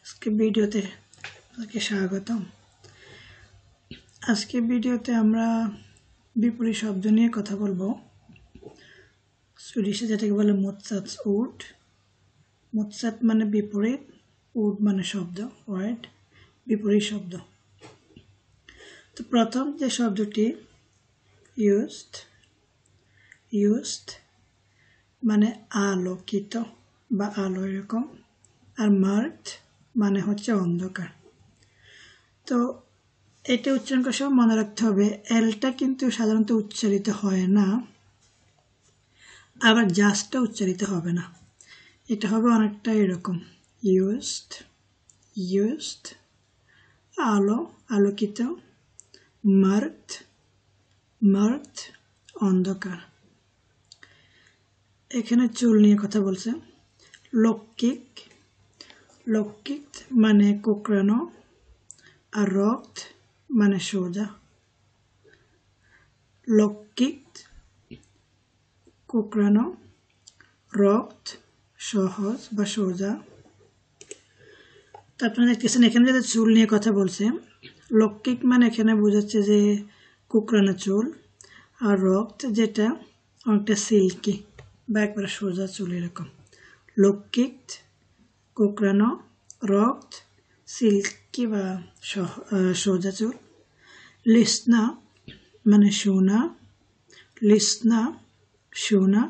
আজকে ভিডিওতে আপনাকে স্বাগতম। আজকে ভিডিওতে আমরা বিপরীত শব্দ নিয়ে কথা বলবো। সুইডিশে যেটাকে বলে মোটসাটসord। মোটসাট মানে বিপরীত, উড মানে শব্দ, ওয়ার্ড, বিপরীত শব্দ। তো প্রথম যে শব্দটি ইউজড মানে আলোকিত বা আলো এরকম, আর মার্কড মানে হচ্ছে অন্ধকার। তো এটা উচ্চারণ করার সময় মনে রাখতে হবে এলটা কিন্তু সাধারণত উচ্চারিত হয় না, আবার জাস্টটা উচ্চারিত হবে না। এটা হবে অনেকটা এরকম ইউজড আলো, আলোকিত, মার্কড অন্ধকার। এখানে চুল নিয়ে কথা বলছে। লৌকিক মানে কোঁকড়ানো, আর রক্ত মানে সোজা। লৌকিক কোঁকড়ানো, রক্ত সহজ বা সোজা। তো আপনারা দেখতেছেন এখানে যেটা চুল নিয়ে কথা বলছে, লৌকিক মানে এখানে বোঝাচ্ছে যে কোঁকড়ানো চুল, আর রক্ত যেটা অনেকটা সিল্কি বা একবারে সোজা চুল এরকম। লৌকিক কোঁকড়ানো, রক্ত, সিল্কি বা সোজা চুল। লিসনা মানে শোনা, শোনা।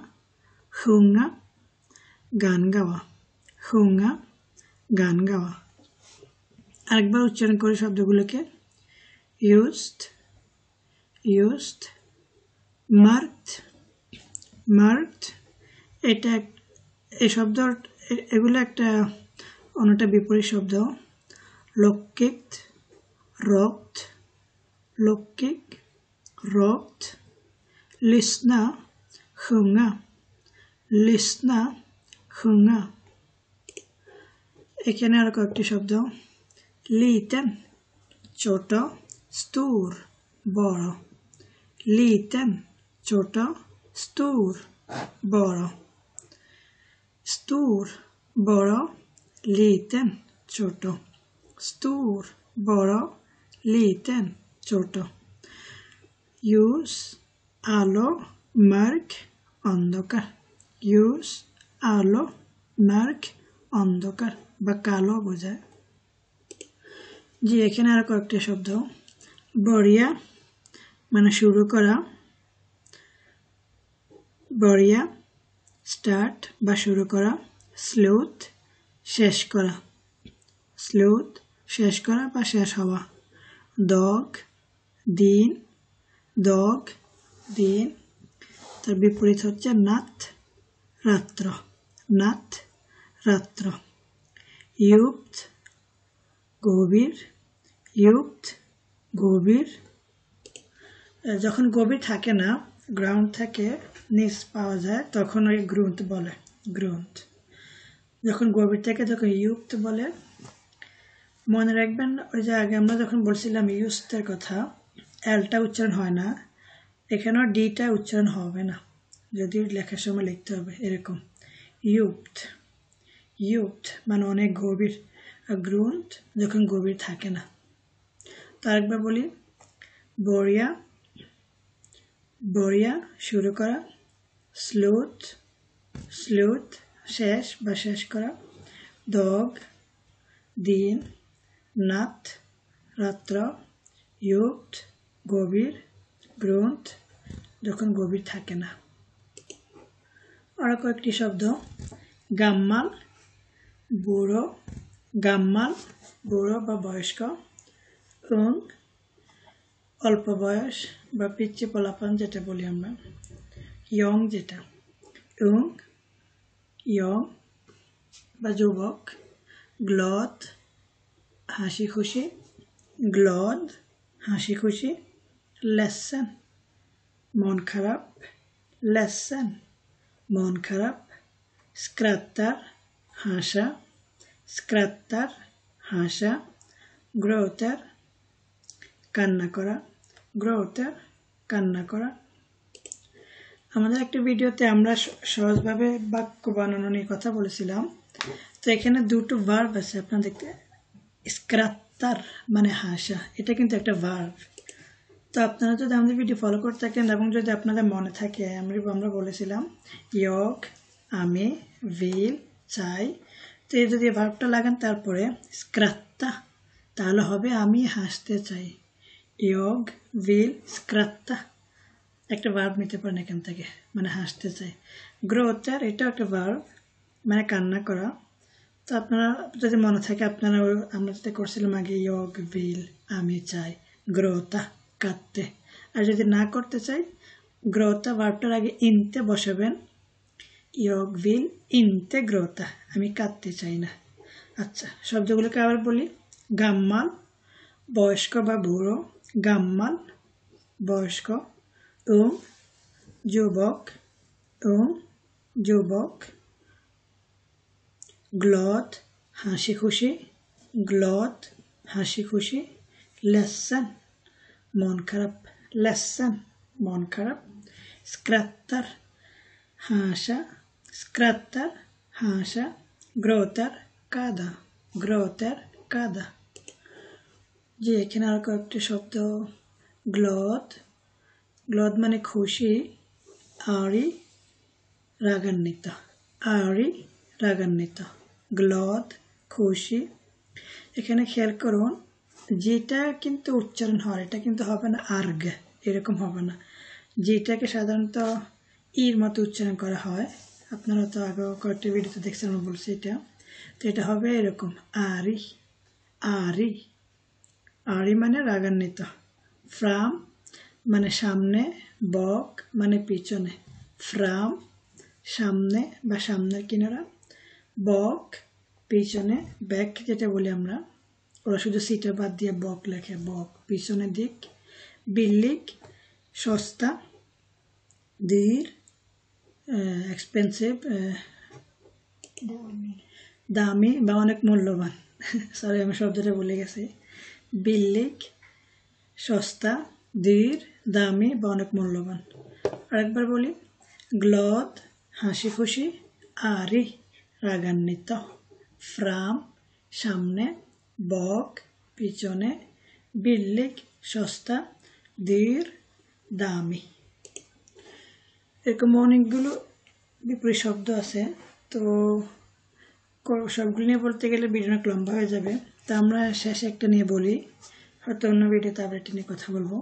হুঙ্গা গান গাওয়া। আরেকবার উচ্চারণ করে শব্দগুলোকে। ইউজড মার্কড এটা এই শব্দ, এগুলো একটা অন্যটা বিপরীত শব্দ। লৌকিক রক্ত, লিসনা sjunga। এখানে আর কয়েকটি শব্দ। লিটেন ছোট, stor বড়। লিটেন ছোট, stor বড়। stor বড়, liten ছোট। stor বড়, liten ছোট। ljus আলো, mörk অন্ধকার। ljus আলো, mörk অন্ধকার বা কালো বোঝায়। জি, এখানে আর কয়েকটি শব্দ। বরিয়া মানে শুরু করা, বরিয়া স্টার্ট বা শুরু করা। স্লুট শেষ করা বা শেষ হওয়া। দগ দিন, তার বিপরীত হচ্ছে নাত রাত্র। ইউপ্ত গভীর। যখন গভীর থাকে না, গ্রাউন্ড থেকে নিচ পাওয়া যায়, তখন ওই গ্রুন্থ বলে। যখন গভীর থেকে যখন ইউপ্ত বলে। মনে রাখবেন ওই যে আগে আমরা যখন বলছিলাম ইউজের কথা, এলটা উচ্চারণ হয় না, এখানেও ডিটা উচ্চারণ হবে না, যদি লেখার সময় লিখতে হবে এরকম। ইউপ্ত মানে অনেক গভীর, আর গ্রুন্থ যখন গভীর থাকে না। তো আরেকবার বলি। বরিয়া শুরু করা। স্লুট শেষ বা শেষ করা। দগ দিন, নাত রাত্র। ইউপ্ত গভীর, গ্রুন্থ যখন গভীর থাকে না। আরো কয়েকটি শব্দ। গাম্মাল বুড়ো বা বয়স্ক। অল্প বয়স বা পিচ্চি পোলাপান যেটা বলি আমরা। ইয়ং যেটা, ইয়ং বা যুবক। গ্লদ হাসি খুশি। লেসন মন খারাপ। স্ক্রাত্তার হাসা। গ্রোথার কান্না করা। আমাদের একটা ভিডিওতে আমরা সহজভাবে বাক্য বানানো নিয়ে কথা বলেছিলাম। তো এখানে দুটো ভার্ব আছে, আপনারা স্ক্রাত্তার মানে হাসা, এটা কিন্তু একটা ভার্ব। তো আপনারা যদি আমাদের ভিডিও ফলো করতে থাকেন এবং যদি আপনাদের মনে থাকে আমরা বলেছিলাম ইয়গ আমি ভিল চাই, তো এই যদি ভার্বটা লাগান তারপরে স্ক্রাত্তা, তাহলে হবে আমি হাসতে চাই। ইয়গ ভিল স্ক্রাত্তা একটা ভার্ব নিতে পারেন এখান থেকে, মানে হাসতে চাই। গ্রোথার এটাও একটা ভার্ব, মানে কান্না করা। তো আপনারা যদি মনে থাকে আপনারা আমরা যেটা করছিলাম আগে ইয়গ ভিল আমি চাই গ্রোতা কাঁদতে। আর যদি না করতে চাই গ্রোতা ভার্বটার আগে ইনতে বসাবেন, ইয়গ ভিল ইনতে গ্রোতা আমি কাঁদতে চাই না। আচ্ছা শব্দগুলোকে আবার বলি। গাম্মাল বয়স্ক বা বুড়ো, গাম্মাল বয়স্ক। যুবক যুবক। গ্লদ হাসি খুশি, গ্লদ হাসি খুশি। লেসন মন খারাপ, লেসন মন খারাপ। স্ক্রাত্তার হাসা, স্ক্রাত্তার হাসা। গ্রোতার কাদা, গ্রোতার কাদা। যে এখানে আর কয়েকটি শব্দ। গ্লদ, গ্লদ মানে খুশি, আরি রাগান্বিত, আরি রাগান্বিত। গ্লদ খুশি। এখানে খেয়াল করুন যেটা কিন্তু উচ্চারণ হয় এটা কিন্তু হবে না আর্গ, এরকম হবে না। যেটাকে সাধারণত ইর মতো উচ্চারণ করা হয়, আপনারা তো আগে কয়েকটি ভিডিওতে দেখছেন আমি বলছি এটা, তো এটা হবে এরকম আরি, আরি। আরি মানে রাগান্বিত। ফ্রাম মানে সামনে, বক মানে পিছনে। ফ্রাম সামনে বা সামনের কিনারা, বক পিছনে। ব্যাক যেটা বলি আমরা, ওরা শুধু সিটের বাদ দিয়ে বক লেখে, বক পিছনের দিক। বিল্লিক সস্তা, ধীর এক্সপেন্সিভ দামি বা অনেক মূল্যবান। সরি আমি শব্দটা ভুলে গেছি। বিল্লিক সস্তা, ধীর, দামি বা অনেক মূল্যবান। আরেকবার বলি। গ্লদ হাসি খুশি, আরি রাগান্বিত। ফ্রাম সামনে, বক পিছনে। বিল্লিক সস্তা, ধীর, দামি। এরকম অনেকগুলো বিপরীত শব্দ আছে। তো সবগুলো নিয়ে বলতে গেলে ভিডিও অনেক লম্বা হয়ে যাবে, তা আমরা শেষে একটা নিয়ে বলি, হয়তো অন্য ভিডিওতে আবার এটা নিয়ে কথা বলবো।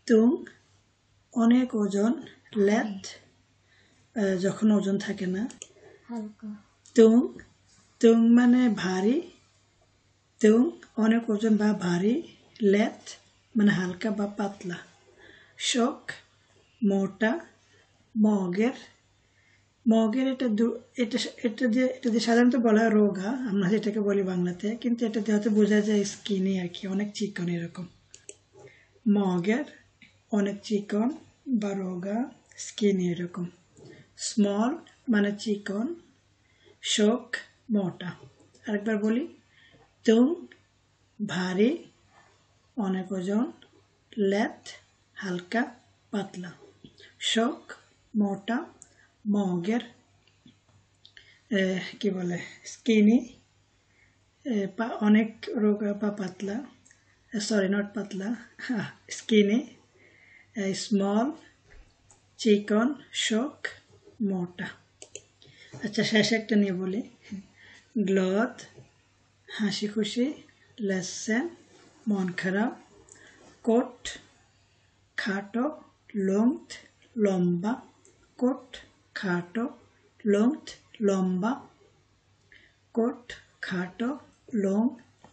তুং অনেক ওজন, লেট যখন ওজন থাকে না। তুং, তুং মানে ভারী, তুং অনেক ওজন বা ভারী। লেট মানে হালকা বা পাতলা। শোক মোটা। মগের, মগের এটা এটা এটা দিয়ে সাধারণত বলা হয় রোগা, আমরা যেটাকে বলি বাংলাতে, কিন্তু এটাতে হয়তো বোঝা যায় স্কিনি আর কি, অনেক চিকন এরকম। মগের অনেক চিকন বা রোগা, স্কিনি এরকম। স্মল মানে চিকন, শোক মোটা। আরেকবার বলি। তুং ভারী অনেক ওজন, লেট হালকা পাতলা। শোক মোটা, মগের কি বলে স্কিনি অনেক রোগা বা পাতলা, সরি নট পাতলা, স্কিনি। স্মল চিকন, শোক মোটা। আচ্ছা শেষে একটা নিয়ে বলি। গ্লদ হাসি খুশি, লেসেন মন খারাপ। কোট খাটো, লংথ লম্বা। কোট খাটো, লংথ লম্বা। কোট খাটো, লং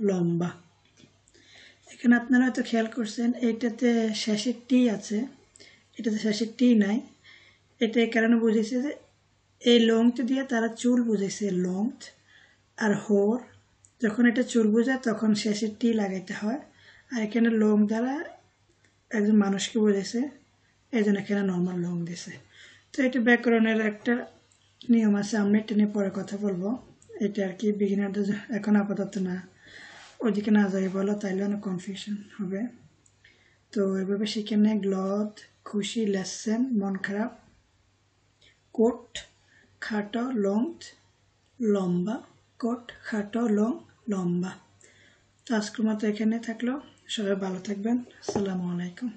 লম্বা। এখানে আপনারা হয়তো খেয়াল করছেন এটাতে শেষে টি আছে, এটাতে শেষে টি নাই। এটা এই কারণে বুঝেছে যে এই লংথ দিয়ে তারা চুল বুঝেছে, লংথ। আর হোর যখন এটা চুল বোঝায় তখন শেষে টি লাগাইতে হয়, আর এখানে লং দ্বারা একজন মানুষকে বোঝাইছে, এই জন্য এখানে নর্মাল লং দিছে। তো এটা ব্যাকরণের একটা নিয়ম আছে, আমরা এটা নিয়ে পরে কথা বলবো। এটা আর কি বিগিনারদের এখন আপাতত না, ওইদিকে না যাই বলো তাইলে অনেক কনফিউশন হবে। তো এভাবে শিখে নেয়। গ্লদ খুশি, লেসেন মন খারাপ। কোট খাটো, লংথ লম্বা। কোট খাটো, লং লম্বা। তো আজকের মতো এখানে থাকলো, সবাই ভালো থাকবেন। আসসালামু আলাইকুম।